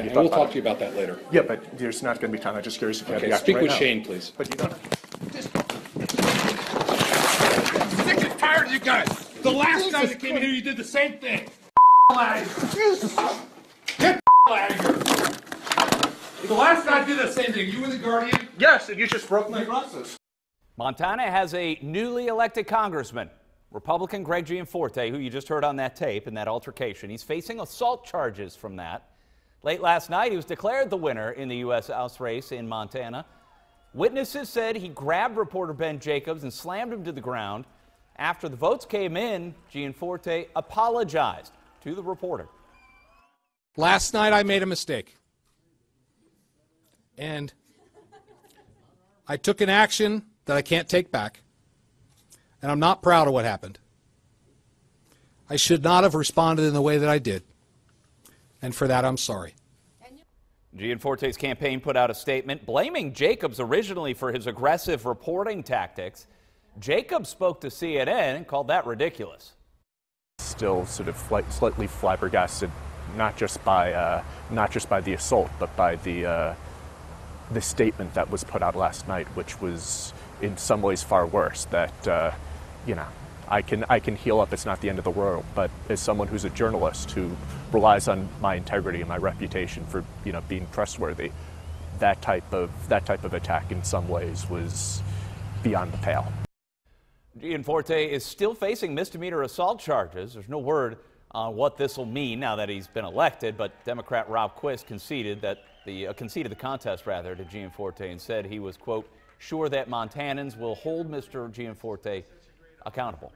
you and thought we'll about talk it. to you about that later. Yeah, but there's not going to be time. I'm just curious if you Okay, have the speak right with now. Shane, please. But you don't. Sick and tired of you guys. The last time you came here, you did the same thing. Out of here. Get out of here. The last time I did the same thing. You were the Guardian? Yes, and you just broke my glasses. Montana has a newly elected congressman, Republican Greg Gianforte, who you just heard on that tape in that altercation. He's facing assault charges from that. Late last night, he was declared the winner in the U.S. House race in Montana. Witnesses said he grabbed reporter Ben Jacobs and slammed him to the ground. After the votes came in, Gianforte apologized to the reporter. Last night I made a mistake. And I took an action that I can't take back. And I'm not proud of what happened. I should not have responded in the way that I did. And for that, I'm sorry. Gianforte's campaign put out a statement blaming Jacobs originally for his aggressive reporting tactics. Jacobs spoke to CNN and called that ridiculous. Still sort of slightly flabbergasted, not just by the assault, but by the statement that was put out last night, which was in some ways far worse. That I can heal up. It's not the end of the world. But as someone who's a journalist who relies on my integrity and my reputation for being trustworthy, that type of attack in some ways was beyond the pale. Gianforte is still facing misdemeanor assault charges. There's no word on what this will mean now that he's been elected, but Democrat Rob Quist conceded the contest to Gianforte and said he was, quote, sure that Montanans will hold Mr. Gianforte accountable.